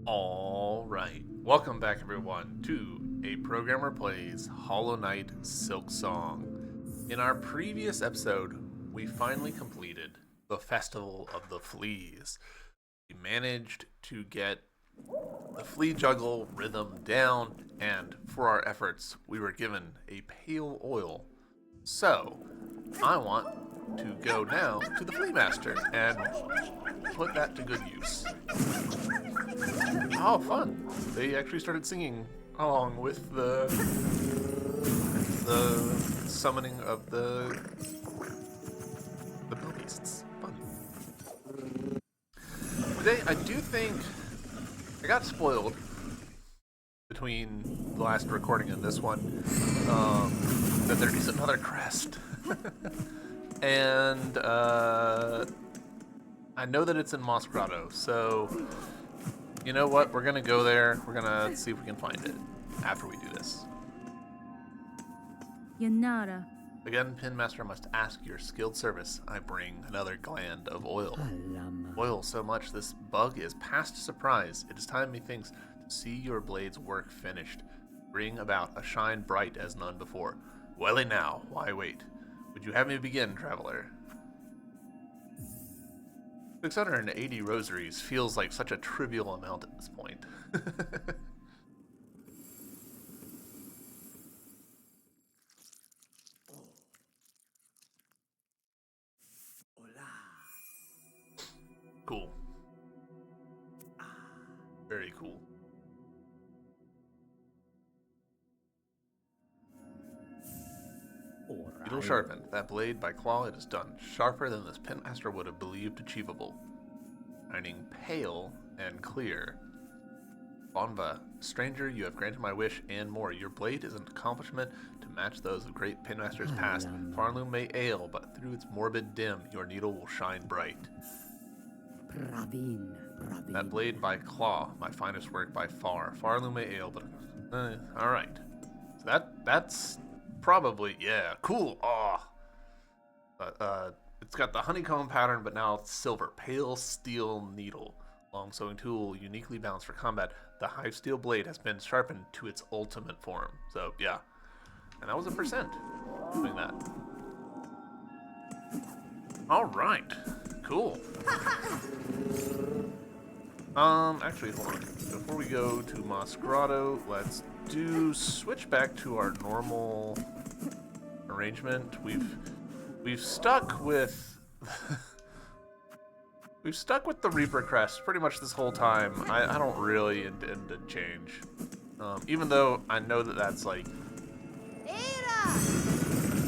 Alright, welcome back everyone to A Programmer Plays Hollow Knight Silksong. In our previous episode, we finally completed the Festival of the Fleas. We managed to get the flea juggle rhythm down, and for our efforts, we were given a pale oil. So, I want to go now to the Flea Master and put that to good use. Oh, fun! They actually started singing along with the summoning of the bill beasts. Fun. Today, I do think I got spoiled between the last recording and this one. That there is another crest, and I know that it's in Moss Grotto, so. You know what? We're gonna go there. We're gonna see if we can find it after we do this. Yanara. Again, Pinmaster must ask your skilled service. I bring another gland of oil. Oil so much this bug is past surprise. It is time, methinks, to see your blade's work finished. Bring about a shine bright as none before. Welly now, why wait? Would you have me begin, traveler? 680 rosaries feels like such a trivial amount at this point. Cool. Very cool. Needle sharpened. That blade by claw it is done. Sharper than this Pinmaster would have believed achievable. Shining pale and clear. Bonva, stranger, you have granted my wish and more. Your blade is an accomplishment to match those of great Pinmasters past. Farloom may ail, but through its morbid dim, your needle will shine bright. That blade by claw, my finest work by far. Farloom may ail, but alright. So that's probably, yeah, cool. It's got the honeycomb pattern, but now it's silver. Pale steel needle. Long sewing tool, uniquely balanced for combat. The hive steel blade has been sharpened to its ultimate form. So, yeah. And that was a percent doing that. Alright. Cool. Actually, hold on. Before we go to Moss Grotto, let's switch back to our normal arrangement. We've stuck with we've stuck with the Reaper crest pretty much this whole time. I don't really intend to change, even though I know that that's like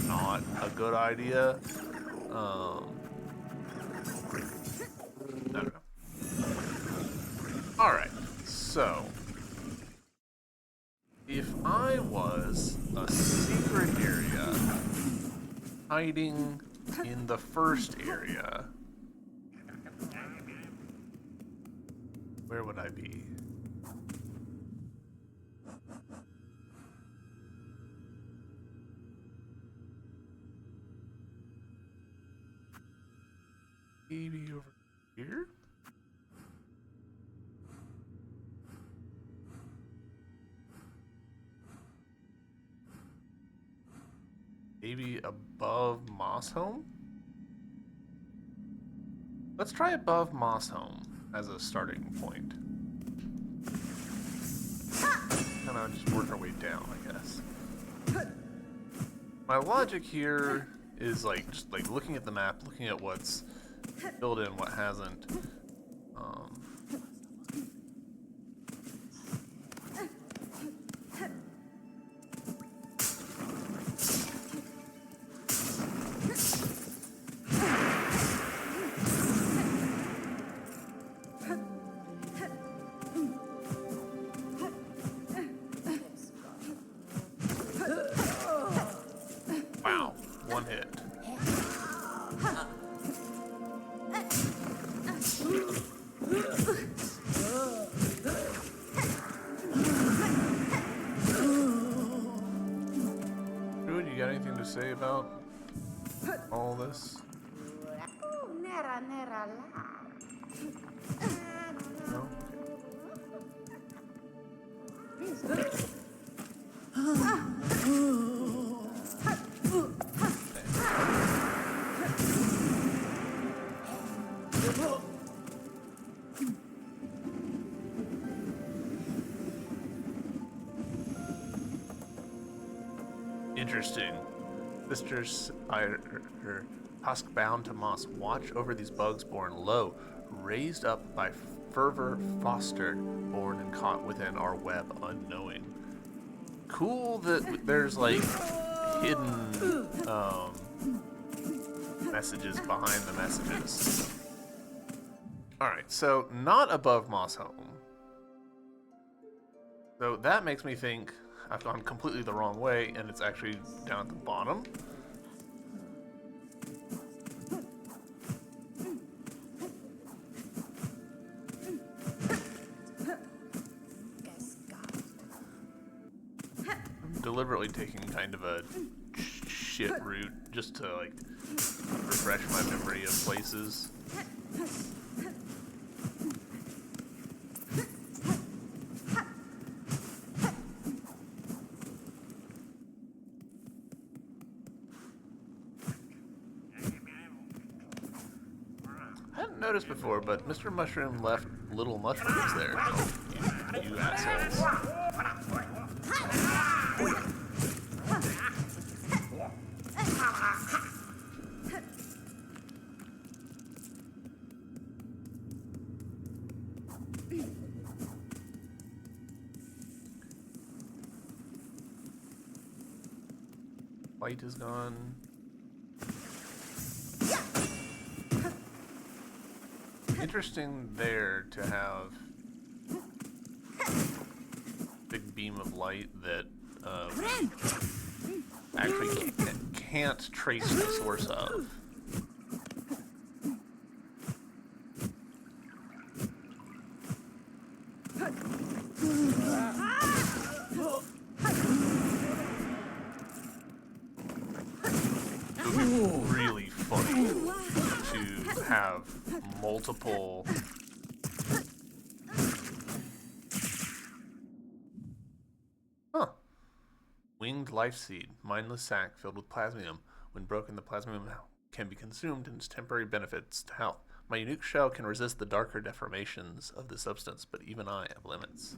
not a good idea. I don't know. All right, so if I was a secret area hiding in the first area, where would I be? Maybe over here? Maybe above Mossholm? Let's try above Mossholm as a starting point. Kind of just work our way down, I guess. My logic here is just looking at the map, looking at what's filled in, what hasn't. Wow, one hit. Druid, you got anything to say about all this? No? Interesting. Sister Spider, husk bound to moss, watch over these bugs born low, raised up by fervor, fostered, born and caught within our web unknowing. Cool that there's like hidden messages behind the messages. Alright, so not above Moss Home. So that makes me think I've gone completely the wrong way and it's actually down at the bottom. I'm deliberately taking kind of a shit route just to like refresh my memory of places. I hadn't noticed before, but Mr. Mushroom left little mushrooms there. You assholes. Light is gone. Interesting there to have big beam of light that actually can't trace the source of. It would be really funny to have multiple winged life seed, mindless sac filled with plasmium. When broken, the plasmium can be consumed and its temporary benefits to health. My unique shell can resist the darker deformations of the substance, but even I have limits.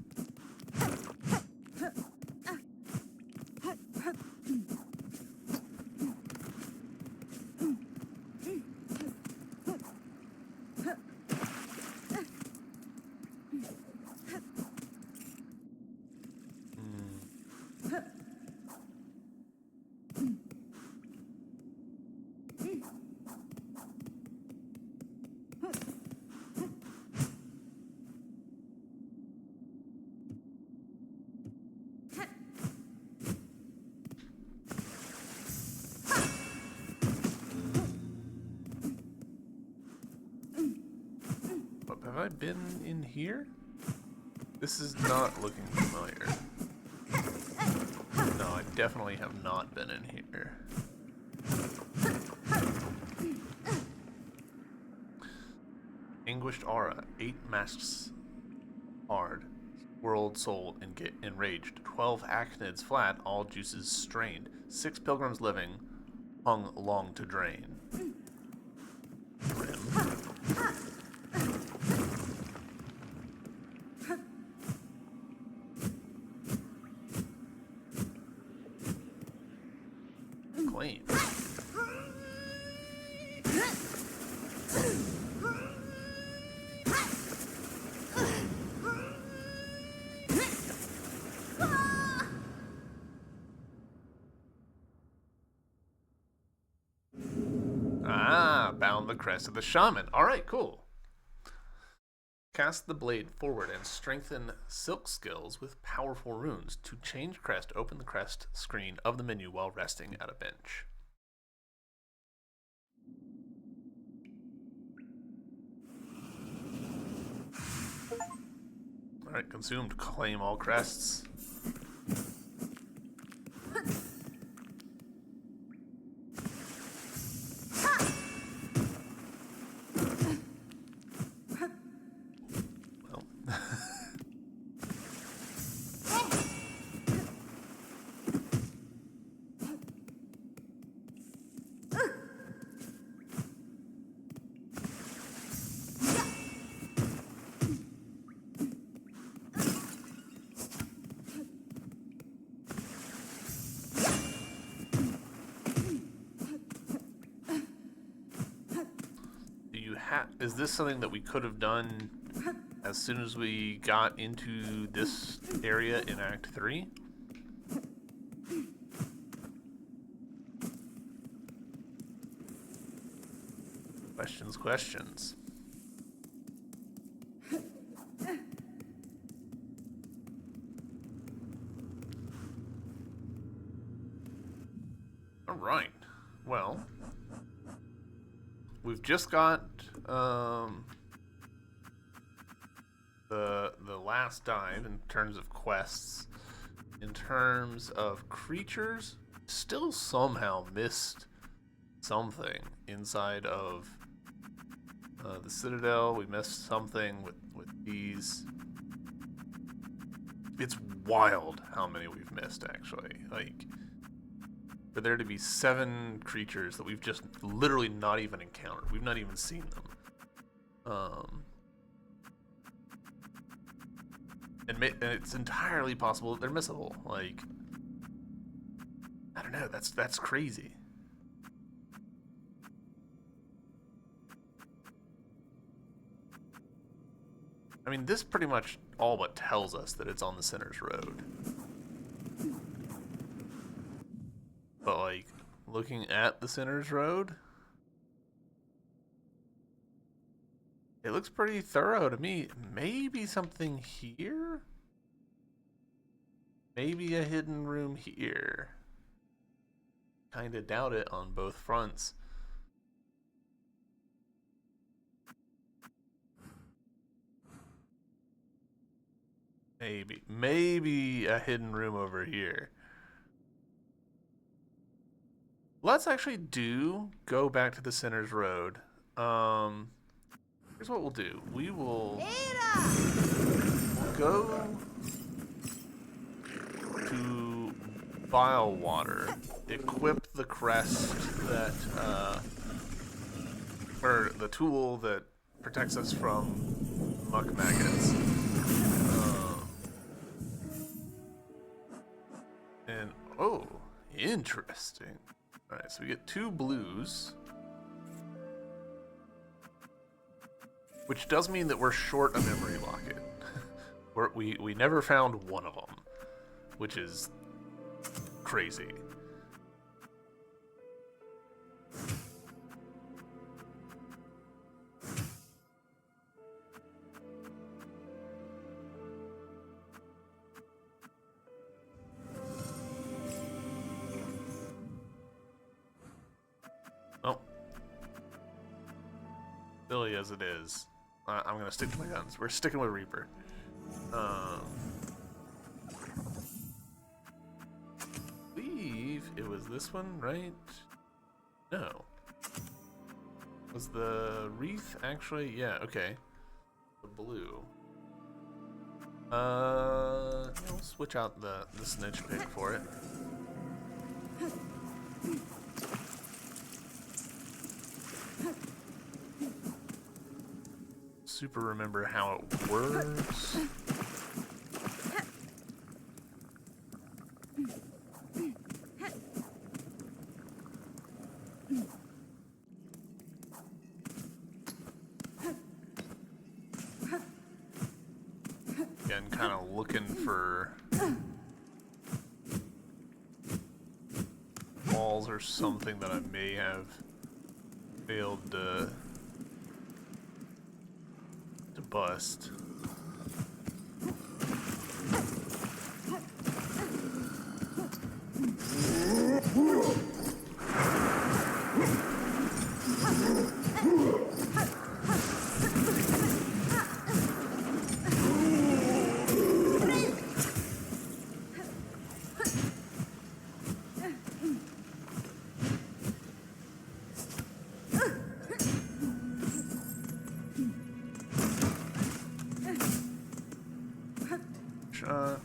Have I been in here? This is not looking familiar. No, I definitely have not been in here. Anguished aura, 8 masks hard, world soul and get enraged, 12 actinids flat, all juices strained, 6 pilgrims living, hung long to drain. Grim. Claim. Bound the crest of the shaman. Alright, cool. Cast the blade forward and strengthen silk skills with powerful runes. To change crest, open the crest screen of the menu while resting at a bench. Alright, consumed. Claim all crests. is this something that we could have done as soon as we got into this area in Act 3? Questions. All right. Well, we've just got the last dive in terms of quests. In terms of creatures, still somehow missed something inside of the Citadel. We missed something with these. It's wild how many we've missed, actually. Like, for there to be 7 creatures that we've just literally not even encountered. We've not even seen them. And it's entirely possible that they're missable. Like, I don't know. That's crazy. I mean, this pretty much all but tells us that it's on the Sinner's Road. But, like, looking at the Sinner's Road, it looks pretty thorough to me. Maybe something here? Maybe a hidden room here. Kinda doubt it on both fronts. Maybe a hidden room over here. Let's actually go back to the Sinner's Road. Here's what we'll do. We'll go to Bilewater, equip the crest that, or the tool that protects us from muck maggots. And, oh, interesting. Alright, so we get 2 blues. Which does mean that we're short a memory locket. we never found one of them. Which is crazy. Well, silly as it is, I'm gonna stick to my guns. We're sticking with Reaper. I believe it was this one, right? No. Was the wreath actually? Yeah, okay. The blue. We'll switch out the snitch pick for it. Super remember how it works. Again, kind of looking for walls or something that I may have failed to bust. Shot.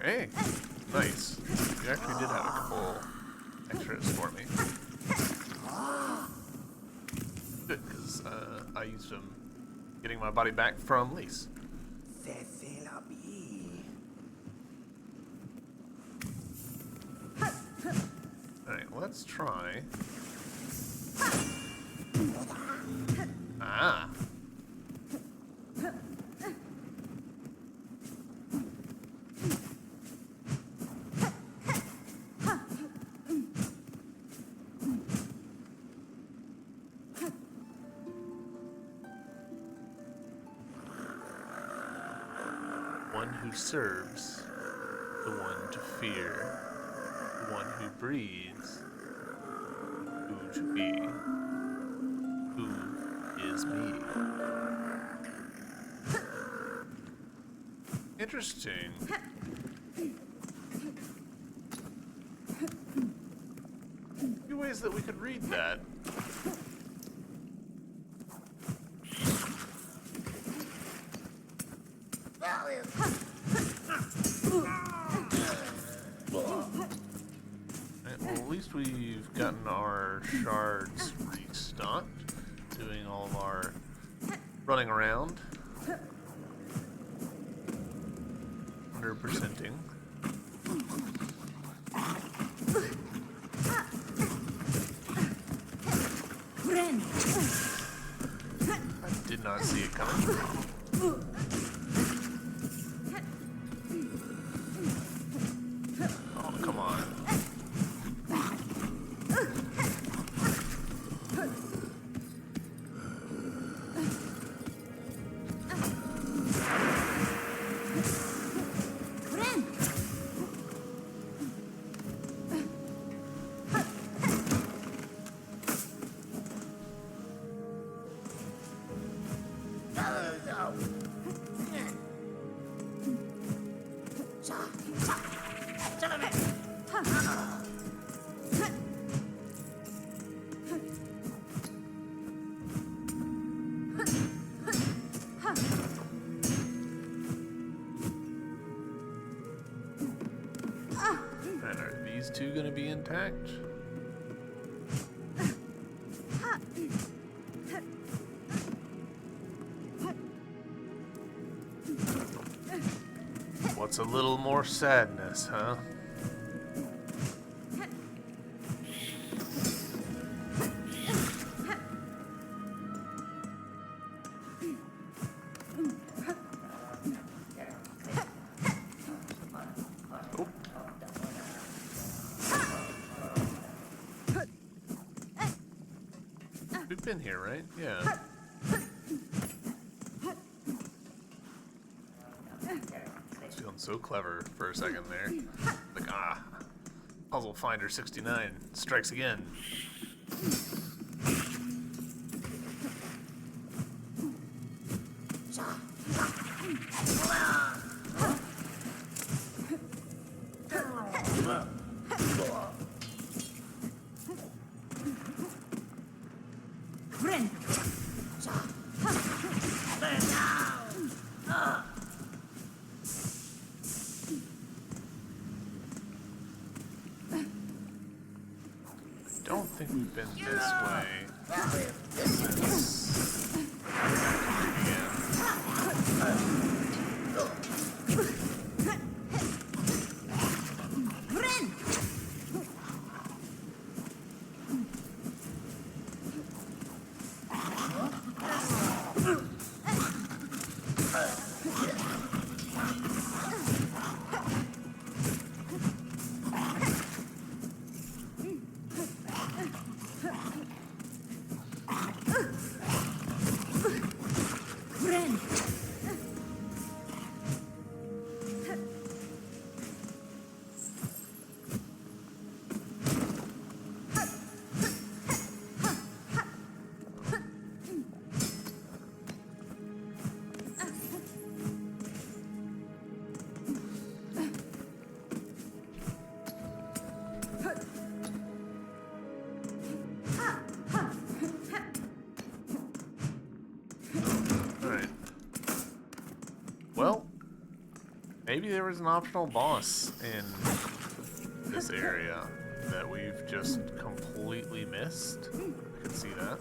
Hey, nice. You actually did have a couple extras for me. Good, because I used them getting my body back from Lise. Alright, let's try. Ah. One who serves, the one to fear, the one who breathes, who to be, who is me. Interesting. A few ways that we could read that. Well, at least we've gotten our shards restocked, doing all of our running around, 100%ing. I did not see it coming. Oh, come on. And are these two going to be intact? What's a little more sadness, huh? Oh. We've been here, right? Yeah. Feeling so clever for a second there. Like, Puzzle Finder 69 strikes again. I don't think we've been this way since maybe there was an optional boss in this area that we've just completely missed. I could see that.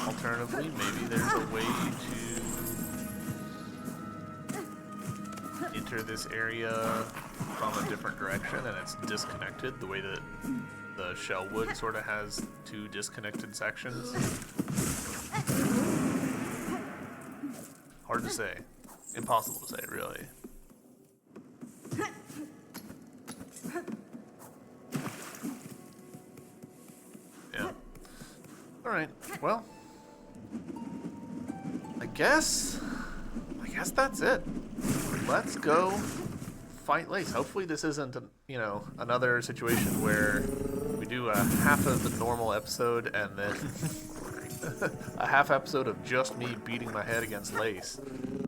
Alternatively, maybe there's a way to enter this area from a different direction and it's disconnected, the way that the Shellwood sort of has two disconnected sections. Hard to say. Impossible to say, really. Yeah. Alright, well, I guess that's it. Let's go fight Lace. Hopefully this isn't, another situation where we do a half of the normal episode and then a half episode of just me beating my head against Lace.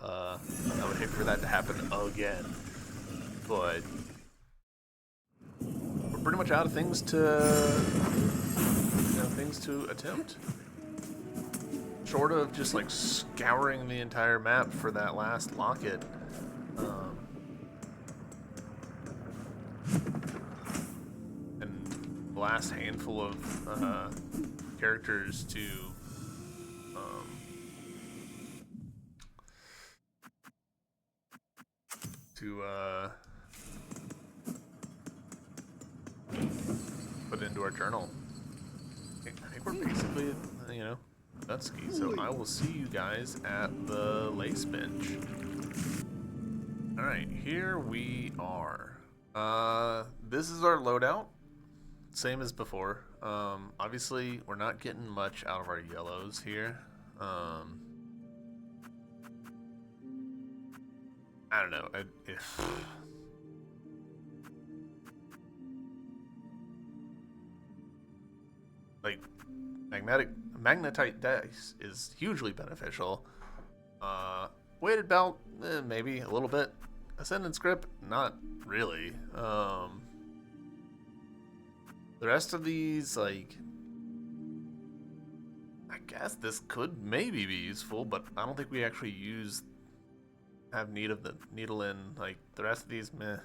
I would hate for that to happen again. But we're pretty much out of things to attempt. Short of just like scouring the entire map for that last locket. And the last handful of characters to put into our journal. I think we're basically, Dutski, so I will see you guys at the Lace bench. Alright, here we are. This is our loadout. Same as before. Obviously, we're not getting much out of our yellows here. I don't know. Like, magnetite dice is hugely beneficial. Weighted belt, maybe a little bit. Ascendant script, not really. The rest of these, like, I guess this could maybe be useful, but I don't think we actually have need of the needle in, like, the rest of these, meh.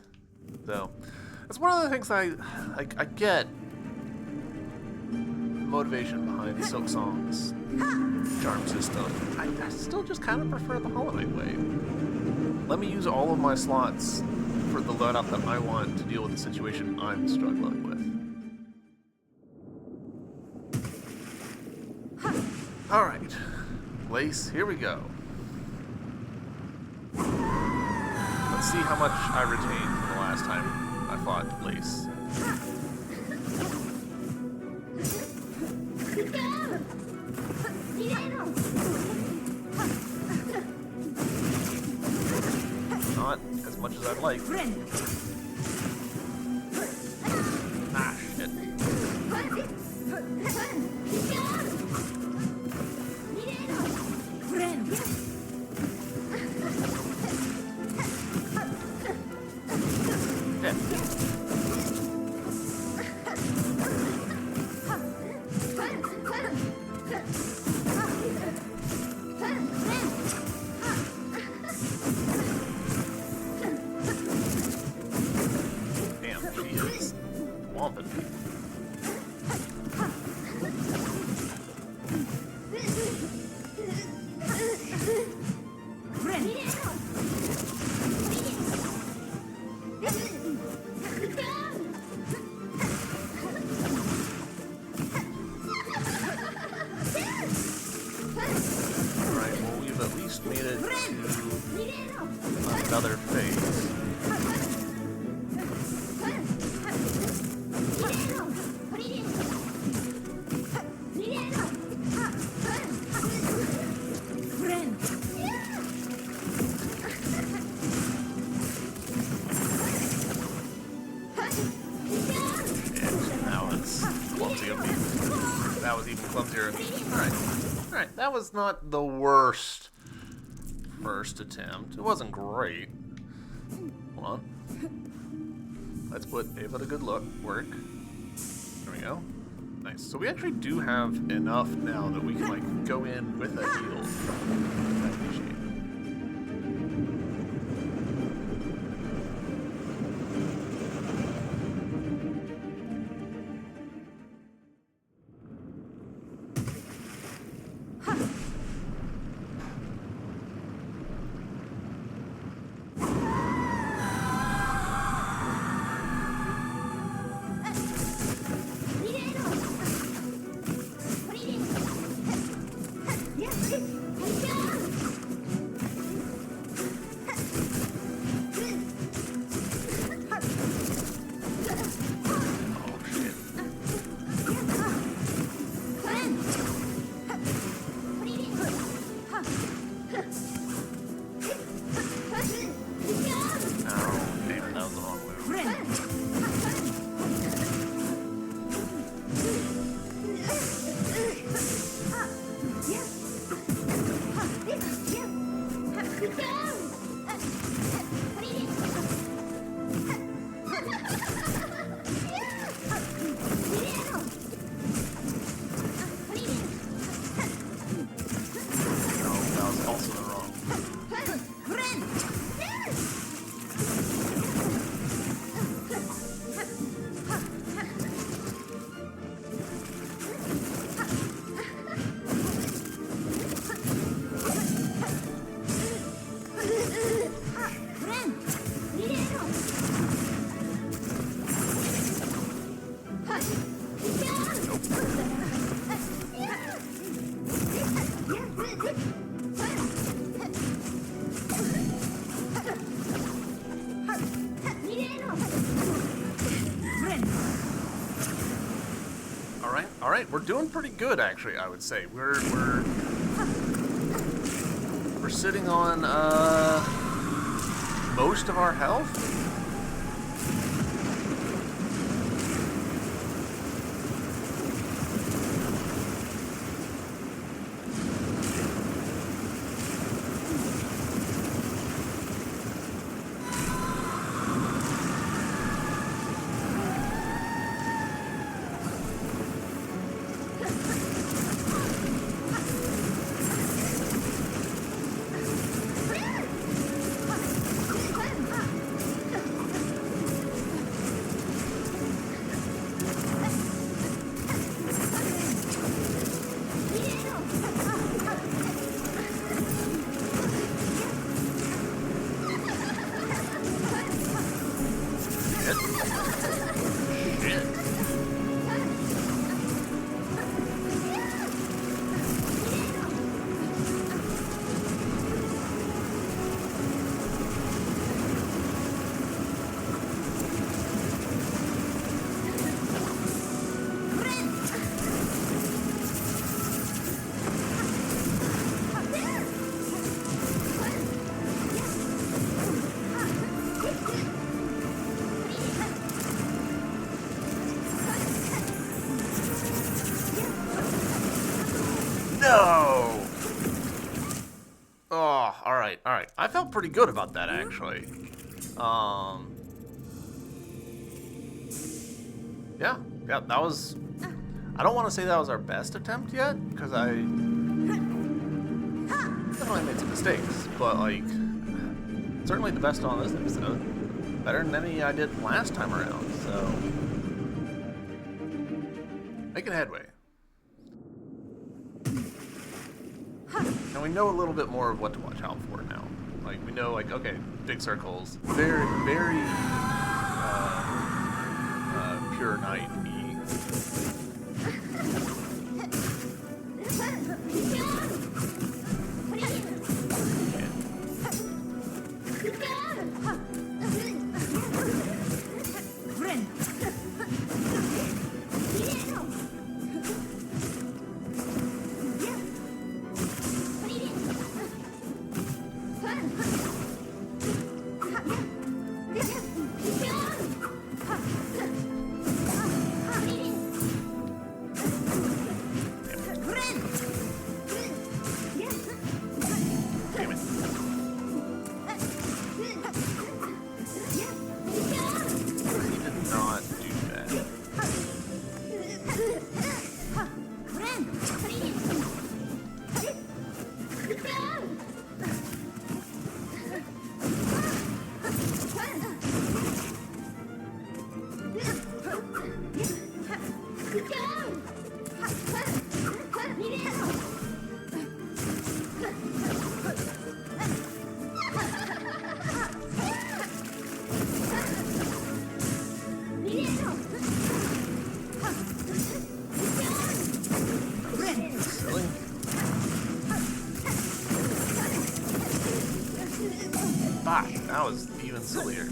So, that's one of the things I get motivation behind Silksong's charm system. I still just kind of prefer the Hollow Knight way. Let me use all of my slots for the loadout that I want to deal with the situation I'm struggling with. Alright, Lace, here we go. Let's see how much I retained from the last time I fought Lace. Not as much as I'd like. Ah, shit. Another phase. That was even clumsier. Alright, that was not the worst first attempt. It wasn't great. Hold on. Let's put Ava to good work. There we go. Nice. So we actually do have enough now that we can like go in with a heal. I appreciate it. All right, we're doing pretty good actually. I would say we're sitting on most of our health. No! Oh, alright. I felt pretty good about that, actually. Yeah, that was... I don't want to say that was our best attempt yet, because I definitely made some mistakes, but, like, certainly the best on this episode. Better than any I did last time around, so... making headway. And we know a little bit more of what to watch out for now. Like, we know, like, okay, big circles. Very, very pure night-y. Fuck, that was even sillier.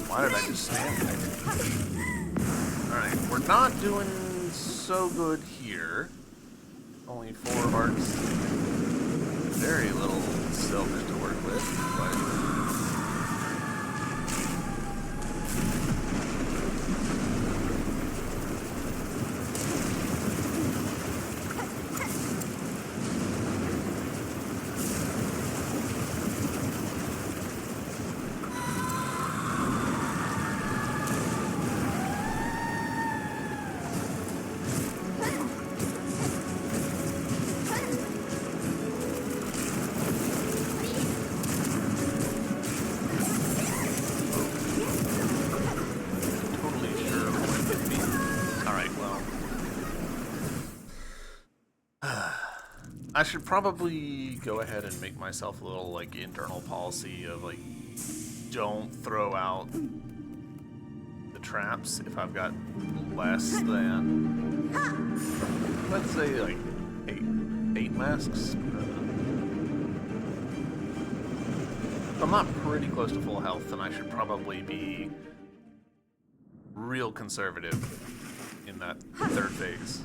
Why did I just stand there? Alright, we're not doing so good here. Only 4 hearts. Very little silk to work with, but... I should probably go ahead and make myself a little, like, internal policy of, like, don't throw out the traps if I've got less than, let's say, like, 8 masks. If I'm not pretty close to full health, then I should probably be real conservative in that 3rd phase.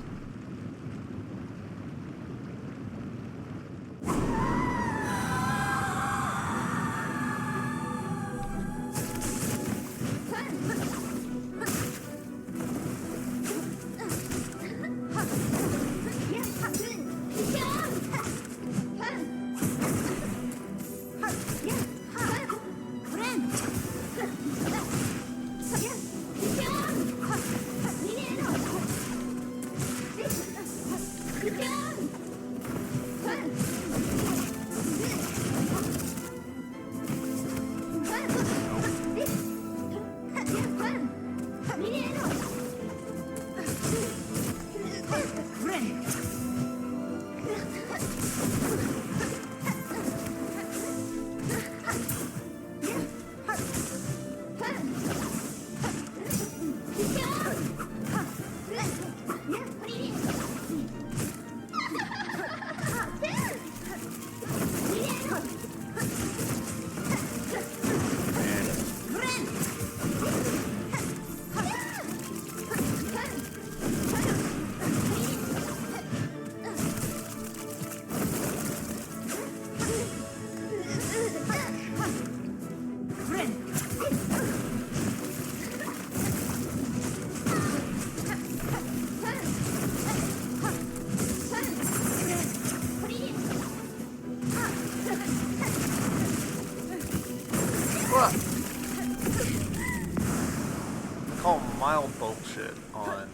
Call mild bullshit on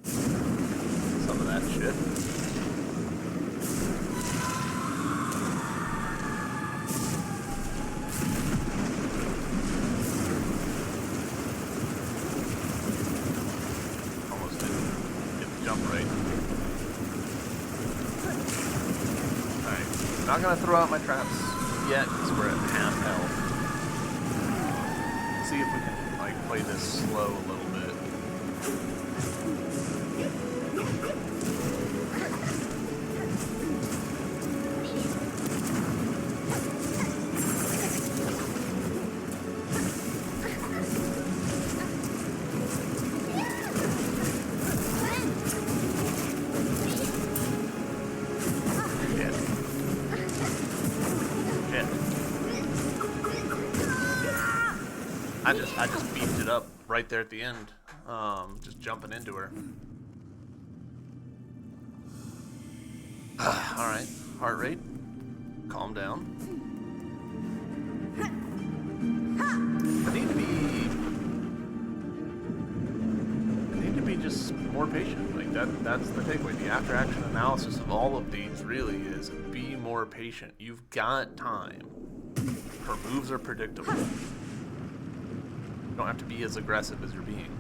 some of that shit. Almost didn't get the jump right. Alright, not gonna throw out my traps yet because we're at half health. See if we can play this slow a little bit. I just beefed it up right there at the end. just jumping into her. Alright, heart rate. Calm down. I need to be just more patient. Like that's the takeaway. The after action analysis of all of these really is be more patient. You've got time. Her moves are predictable. You don't have to be as aggressive as you're being.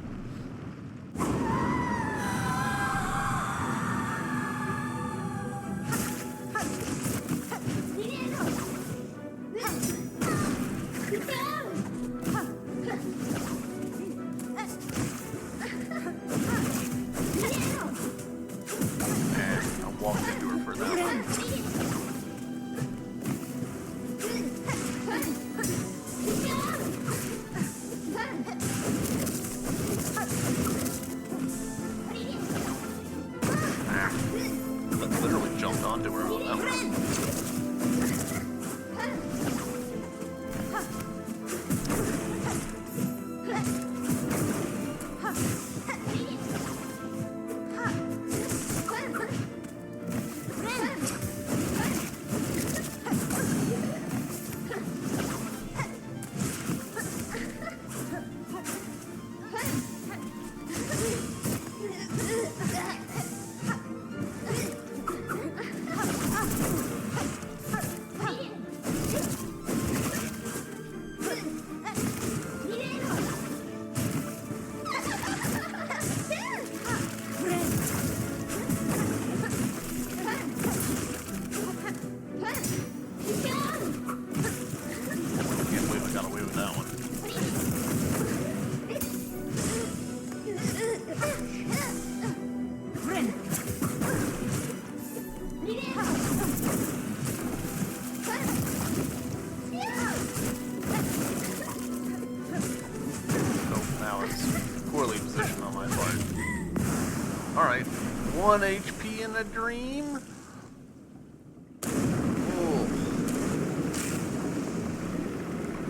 Alright, 1 HP in a dream?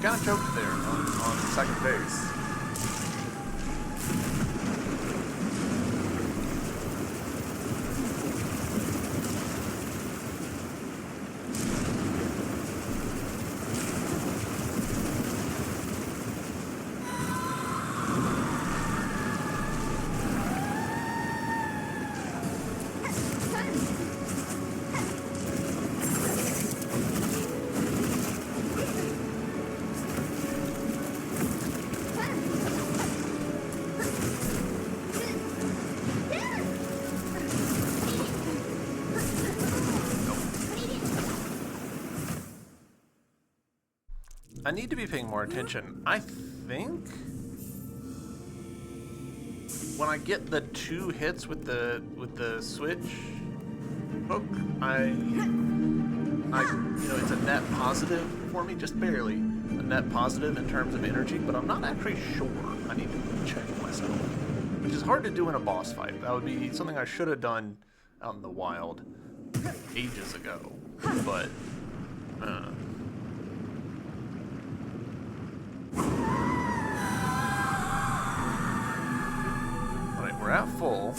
Kinda choked there on second base. I need to be paying more attention. I think when I get the 2 hits with the switch hook, it's a net positive for me, just barely a net positive in terms of energy, but I'm not actually sure. I need to check myself, which is hard to do in a boss fight. That would be something I should have done out in the wild ages ago, but we're at full.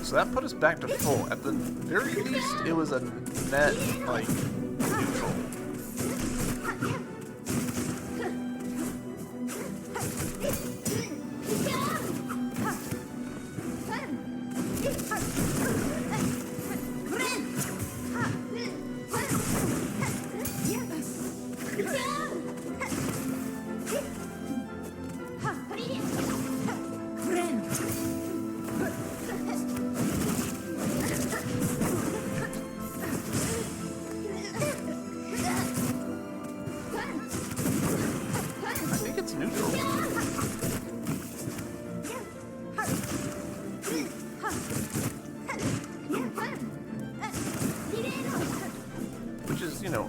So that put us back to full. At the very least, it was a net, like, neutral.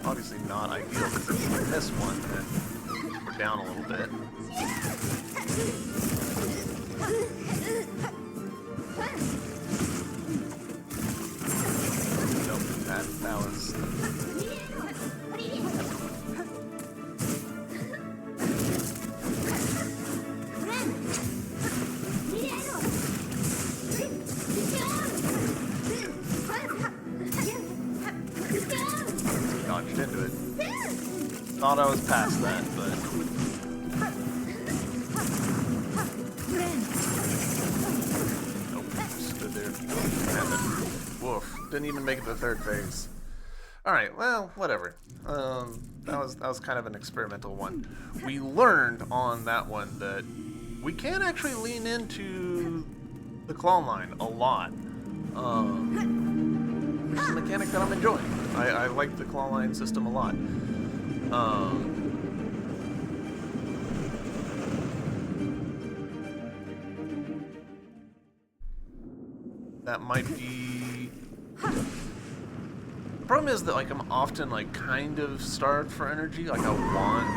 Obviously not ideal, because if we miss one, then we're down a little bit. Nope, that was... Thought I was past that, but... Nope, stood there. Woof, didn't even make it to the third phase. Alright, well, whatever. That was kind of an experimental one. We learned on that one that we can actually lean into the claw line a lot. Which is a mechanic that I'm enjoying. I like the claw line system a lot. That might be... The problem is that, like, I'm often, like, kind of starved for energy. Like, I want...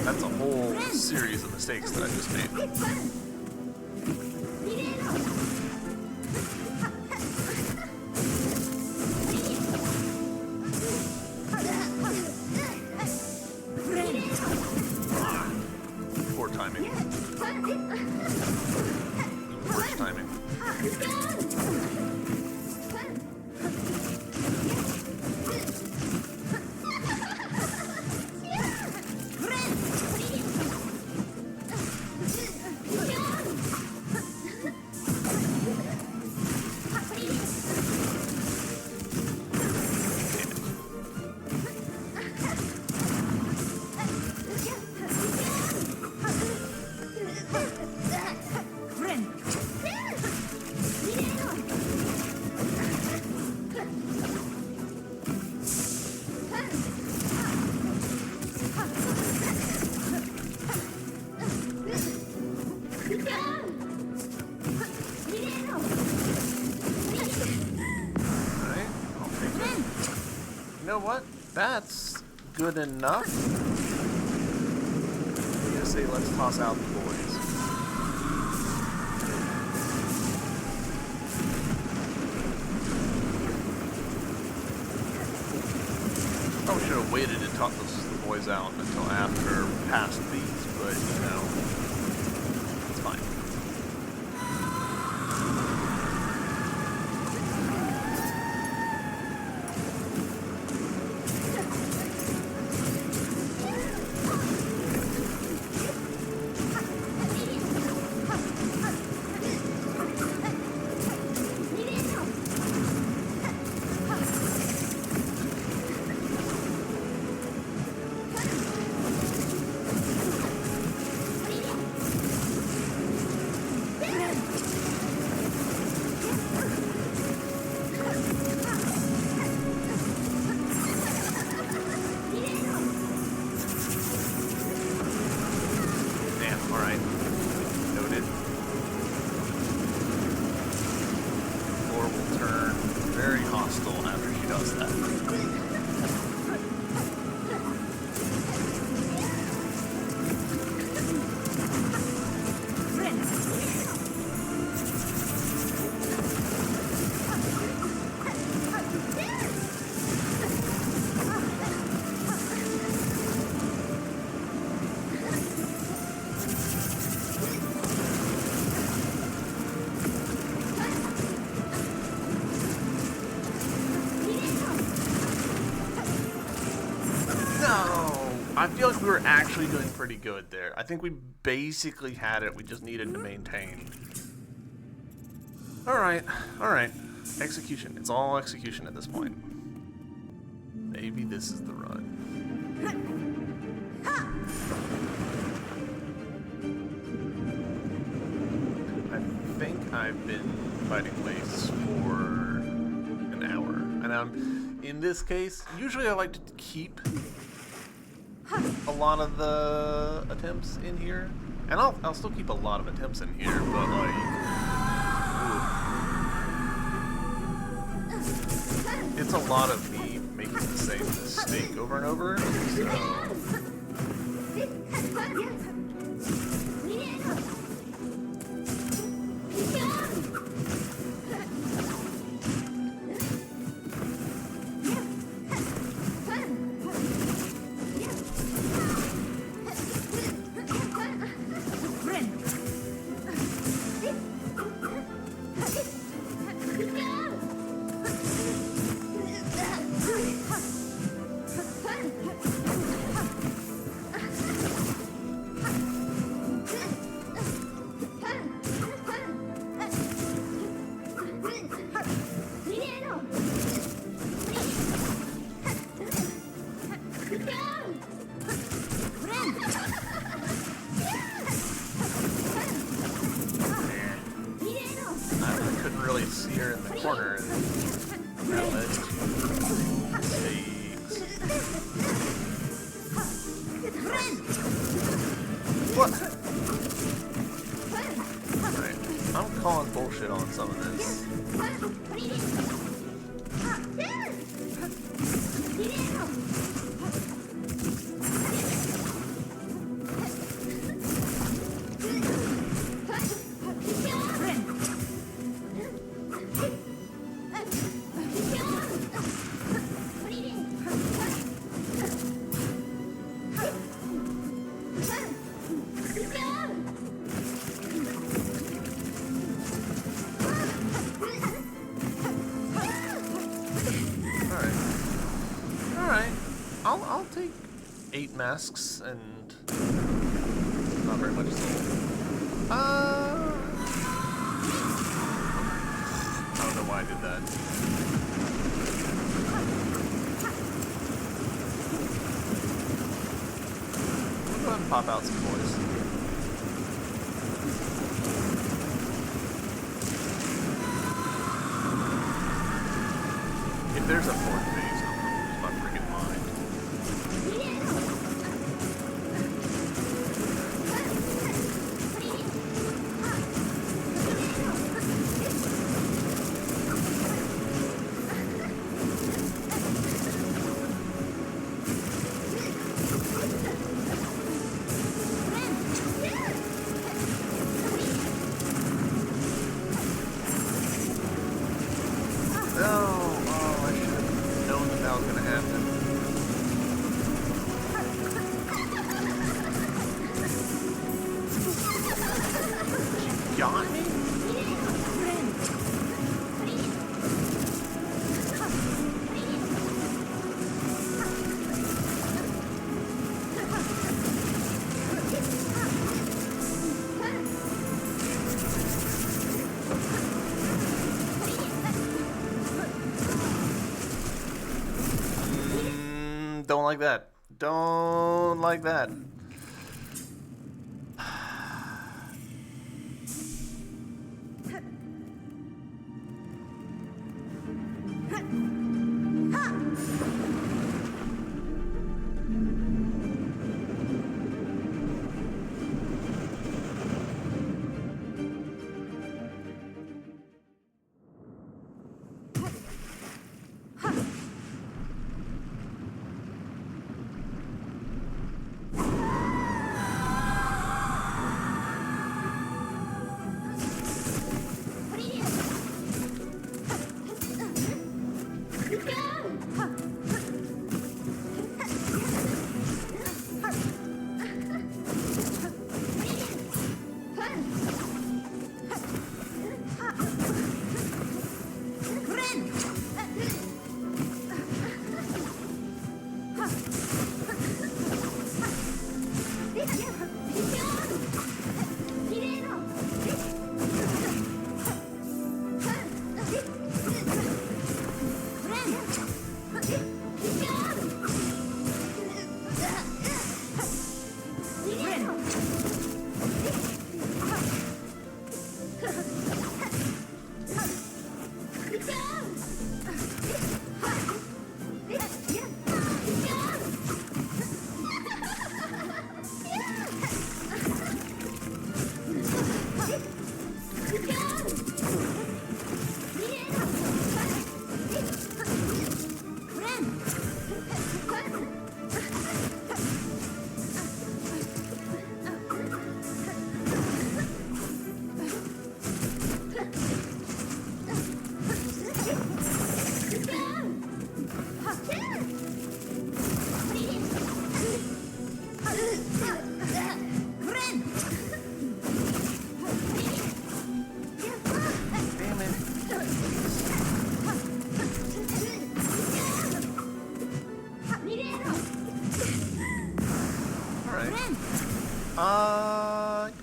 That's a whole series of mistakes that I just made. Poor timing. Worst timing. You know what? That's good enough. I'm gonna say let's toss out the boys. Probably should have waited and tossed the boys out until after past these, but you know, it's fine. I feel like we were actually doing pretty good there. I think we basically had it. We just needed to maintain. Alright, alright. Execution. It's all execution at this point. Maybe this is the run. I think I've been fighting Lace for an hour. And in this case, usually I like to keep a lot of the attempts in here, and I'll still keep a lot of attempts in here, but like, it's a lot of me making the same mistake over and over. So corner and that led to mistakes. What? Alright, I'm calling bullshit on some of this. I'll take 8 masks and not very much soul. I don't know why I did that. We'll go ahead and pop out some boys. If there's a fourth phase, I'm gonna lose my freaking mind. Don't like that. Don't like that.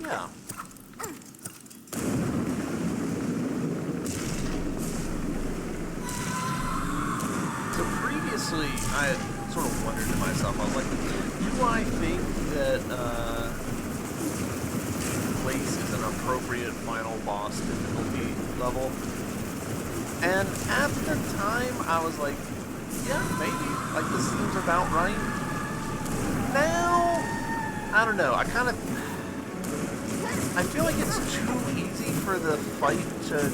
Yeah. So previously, I had sort of wondered to myself, I was like, do I think that Place is an appropriate final boss difficulty level? And at the time, I was like, yeah, maybe. Like, this seems about right. Now, I don't know. I feel like it's too easy for the fight to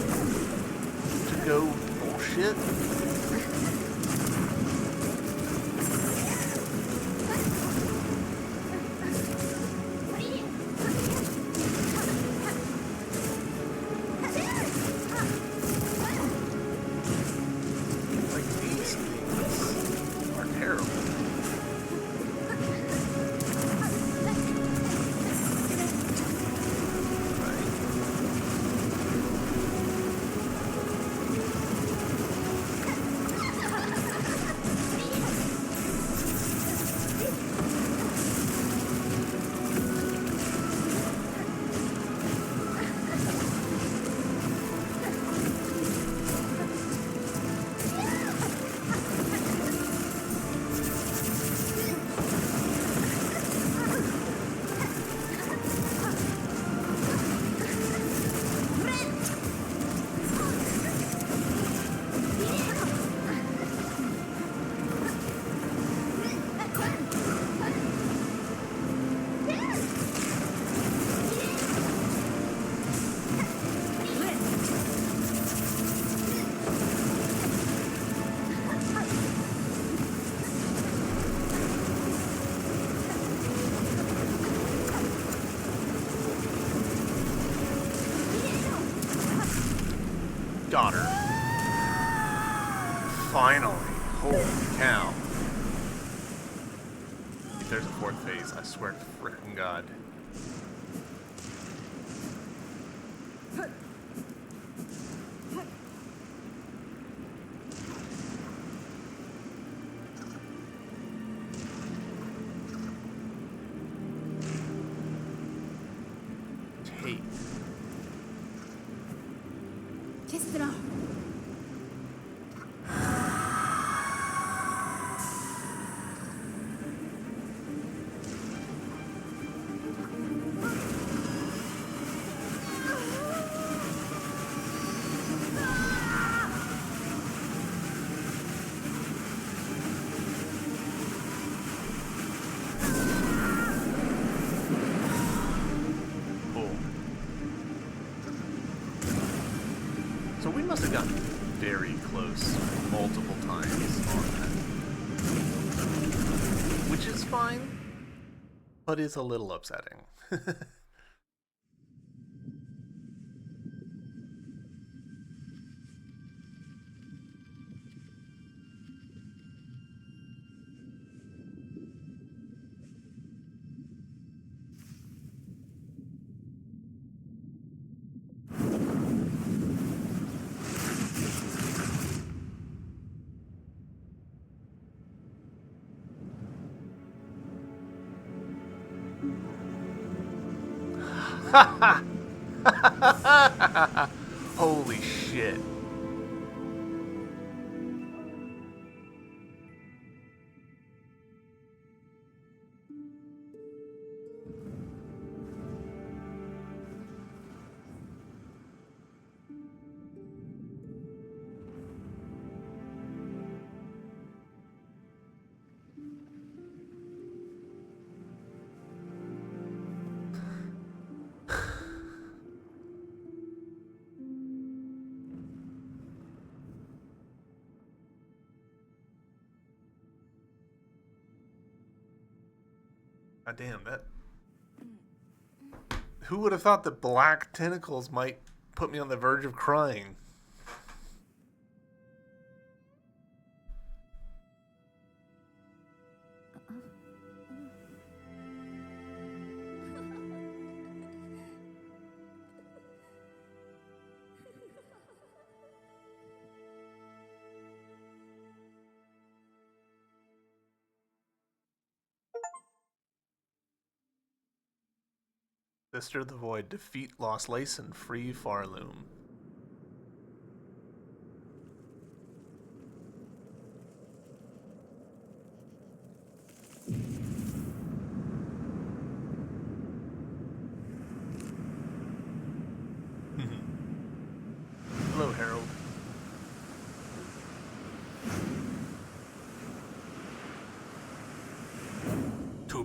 go bullshit. Got her. Finally. Holy cow. If there's a fourth phase, I swear to frickin' God. Tape. Kestra. So we must have gotten very close multiple times on that. Which is fine, but is a little upsetting. Holy shit. God damn, that... Who would have thought that black tentacles might put me on the verge of crying? Sister of the Void, defeat Lost Lace and free Farloom. Hello, Harold.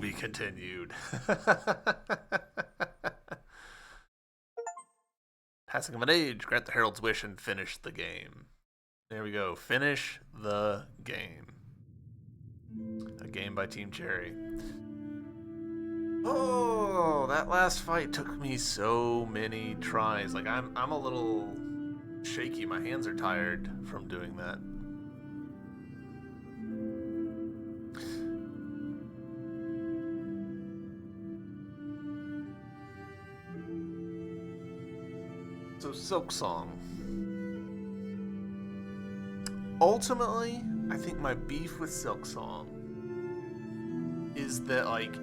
be continued. Passing of an age, grant the Herald's wish and finish the game. There we go. Finish the game. A game by Team Cherry. Oh, that last fight took me so many tries. Like I'm a little shaky. My hands are tired from doing that. So Silksong. Ultimately, I think my beef with Silksong is that like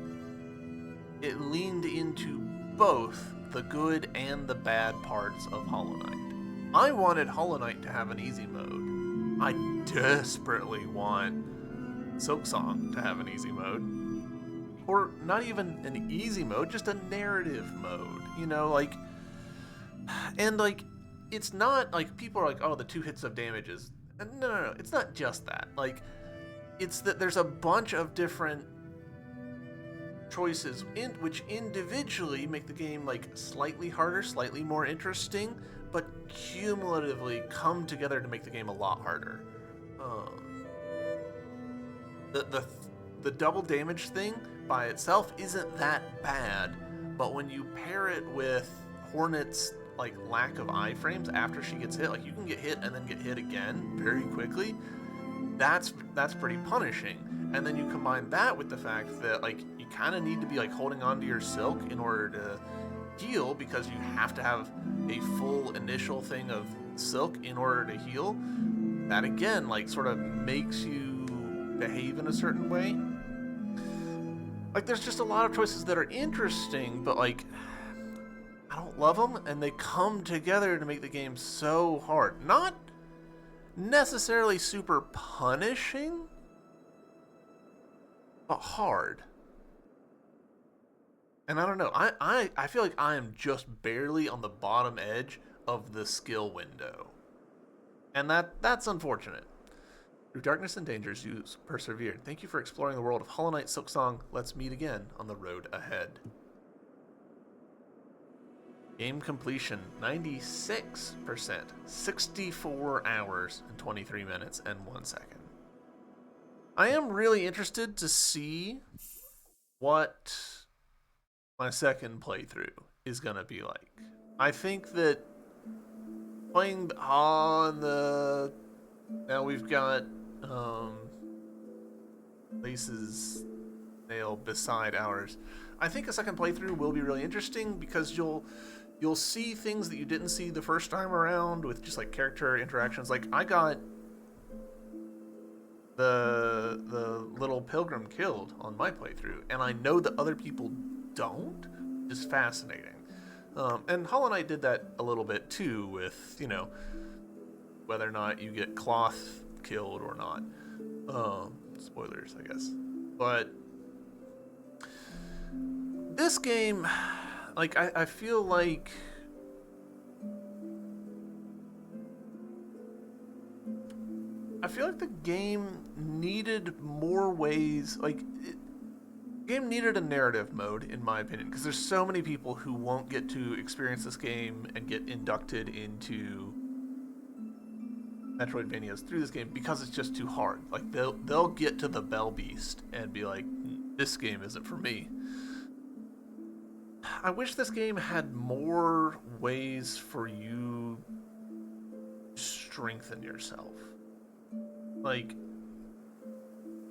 it leaned into both the good and the bad parts of Hollow Knight. I wanted Hollow Knight to have an easy mode. I desperately want Silksong to have an easy mode. Or not even an easy mode, just a narrative mode. You know, like, and like, it's not like people are like, oh, the 2 hits of damage is. No. It's not just that. Like, it's that there's a bunch of different choices which individually make the game like slightly harder, slightly more interesting, but cumulatively come together to make the game a lot harder. The double damage thing by itself isn't that bad, but when you pair it with Hornet's like lack of iframes after she gets hit, like you can get hit and then get hit again very quickly. That's pretty punishing. And then you combine that with the fact that like you kind of need to be like holding on to your silk in order to heal, because you have to have a full initial thing of silk in order to heal. That again like sort of makes you behave in a certain way. Like there's just a lot of choices that are interesting, but like I don't love them, and they come together to make the game so hard. Not necessarily super punishing, but hard. And I don't know, I feel like I am just barely on the bottom edge of the skill window. And that's unfortunate. Through darkness and dangers, you persevered. Thank you for exploring the world of Hollow Knight Silksong. Let's meet again on the road ahead. Game completion, 96%. 64 hours and 23 minutes and 1 second. I am really interested to see what my second playthrough is going to be like. I think that playing on the... Now we've got Lace's nail beside ours. I think a second playthrough will be really interesting because you'll see things that you didn't see the first time around with just like character interactions. Like I got the little pilgrim killed on my playthrough, and I know that other people don't. It's fascinating. And Hollow Knight did that a little bit too with, you know, whether or not you get Cloth killed or not. Spoilers, I guess. But this game, like, I feel like the game needed more ways. Like, the game needed a narrative mode, in my opinion, because there's so many people who won't get to experience this game and get inducted into Metroidvanias through this game because it's just too hard. Like, they'll get to the Bell Beast and be like, this game isn't for me. I wish this game had more ways for you to strengthen yourself. Like,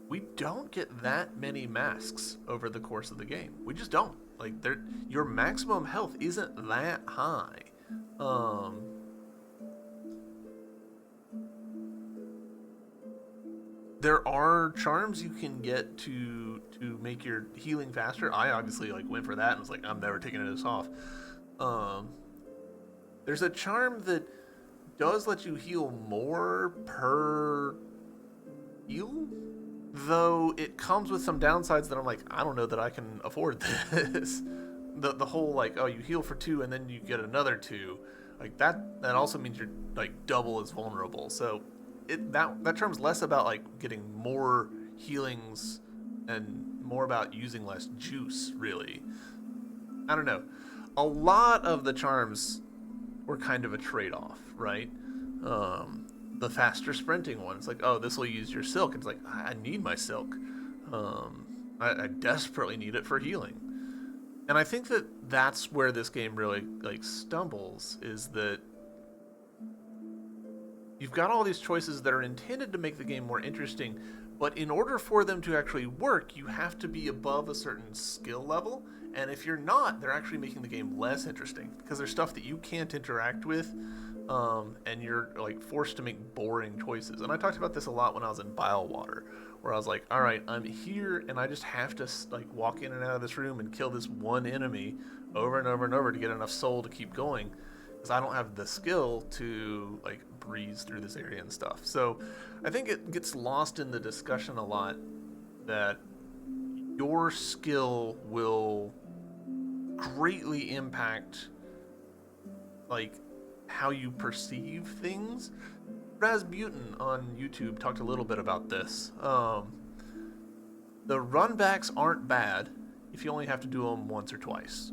we don't get that many masks over the course of the game. We just don't. Like, your maximum health isn't that high. There are charms you can get to make your healing faster. I obviously like went for that and was like, I'm never taking this off. There's a charm that does let you heal more per heal, though it comes with some downsides that I'm like, I don't know that I can afford this. The whole like, oh, you heal for 2 and then you get another 2, like that also means you're like double as vulnerable. So that term's less about like getting more healings and more about using less juice, really. I don't know. A lot of the charms were kind of a trade-off, right? The faster sprinting one, it's like, oh, this will use your silk. It's like, I need my silk. I desperately need it for healing. And I think that that's where this game really like stumbles, is that you've got all these choices that are intended to make the game more interesting, but in order for them to actually work, you have to be above a certain skill level. And if you're not, they're actually making the game less interesting because there's stuff that you can't interact with, and you're like forced to make boring choices. And I talked about this a lot when I was in Bilewater, where I was like, all right, I'm here and I just have to like walk in and out of this room and kill this one enemy over and over and over to get enough soul to keep going, because I don't have the skill to like breeze through this area and stuff. So I think it gets lost in the discussion a lot that your skill will greatly impact like how you perceive things. Rasputin on YouTube talked a little bit about this. The runbacks aren't bad if you only have to do them once or twice.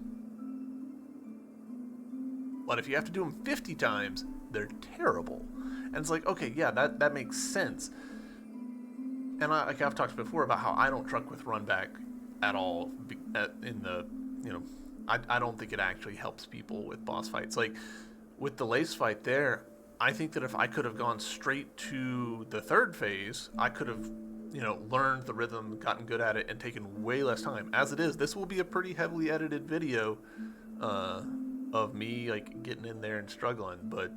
But if you have to do them 50 times, they're terrible. And it's like, okay, yeah, that makes sense. And I've talked before about how I don't truck with runback at all in the, I don't think it actually helps people with boss fights. Like, with the lace fight there, I think that if I could have gone straight to the third phase, I could have, learned the rhythm, gotten good at it, and taken way less time. As it is, this will be a pretty heavily edited video of me, like, getting in there and struggling, but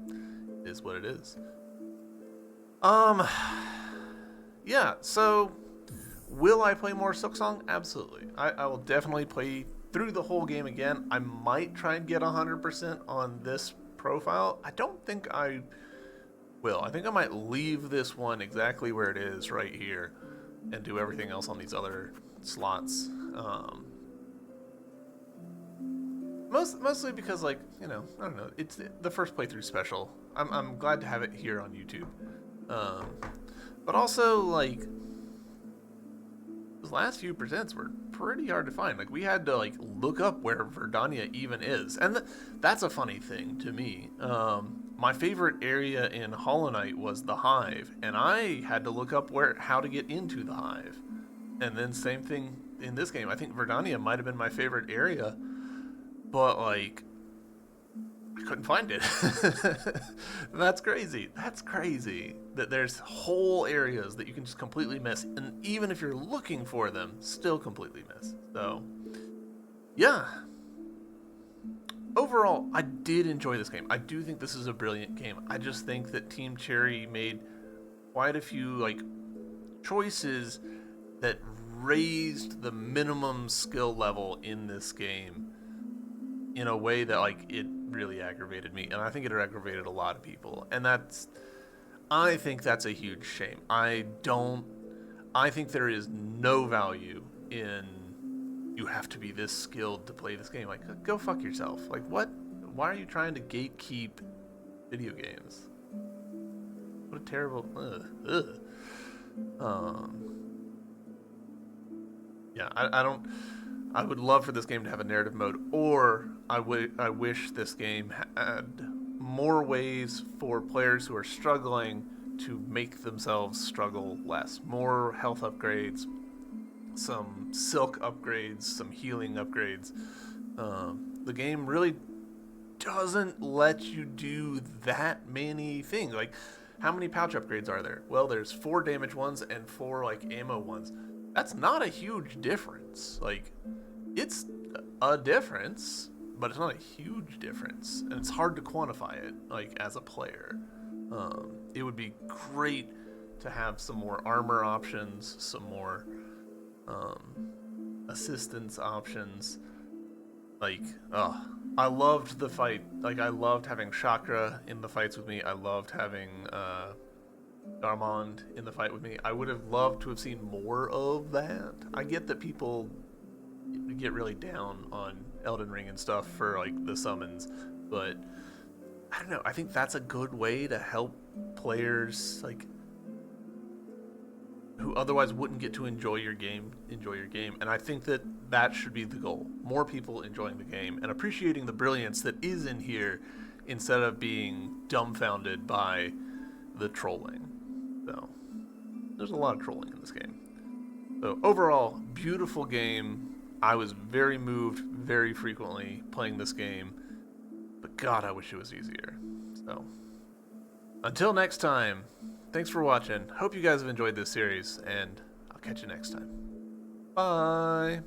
it is what it is. Yeah, so will I play more Silksong? Absolutely. I will definitely play through the whole game again. I might try and get 100% on this profile. I don't think I will. I think I might leave this one exactly where it is right here and do everything else on these other slots. Mostly because, like, I don't know. It's the first playthrough special. I'm glad to have it here on YouTube. But also, like, those last few presents were pretty hard to find. Like, we had to, like, look up where Verdania even is. And that's a funny thing to me. My favorite area in Hollow Knight was the Hive, and I had to look up how to get into the Hive. And then same thing in this game. I think Verdania might have been my favorite area, but, like, I couldn't find it. That's crazy. That's crazy that there's whole areas that you can just completely miss, and even if you're looking for them, still completely miss. So, yeah. Overall, I did enjoy this game. I do think this is a brilliant game. I just think that Team Cherry made quite a few, like, choices that raised the minimum skill level in this game in a way that, like, it really aggravated me, and I think it aggravated a lot of people, and I think that's a huge shame. I think there is no value in you have to be this skilled to play this game. Like, go fuck yourself. Like, what? Why are you trying to gatekeep video games? What a terrible. Yeah, I don't. I would love for this game to have a narrative mode, or I wish this game had more ways for players who are struggling to make themselves struggle less. More health upgrades, some silk upgrades, some healing upgrades. The game really doesn't let you do that many things. Like, how many pouch upgrades are there? Well, there's 4 damage ones and 4 like ammo ones. That's not a huge difference. Like, it's a difference, but it's not a huge difference, and it's hard to quantify it, like, as a player. It would be great to have some more armor options, some more assistance options. Like, I loved the fight. Like, I loved having Chakra in the fights with me. I loved having Darmond in the fight with me. I would have loved to have seen more of that. I get that people get really down on Elden Ring and stuff for, like, the summons, but I don't know. I think that's a good way to help players, like, who otherwise wouldn't get to enjoy your game. And I think that that should be the goal. More people enjoying the game and appreciating the brilliance that is in here instead of being dumbfounded by the trolling. So there's a lot of trolling in this game. So overall, beautiful game. I was very moved very frequently playing this game, but God, I wish it was easier. So until next time, thanks for watching. Hope you guys have enjoyed this series, and I'll catch you next time. Bye.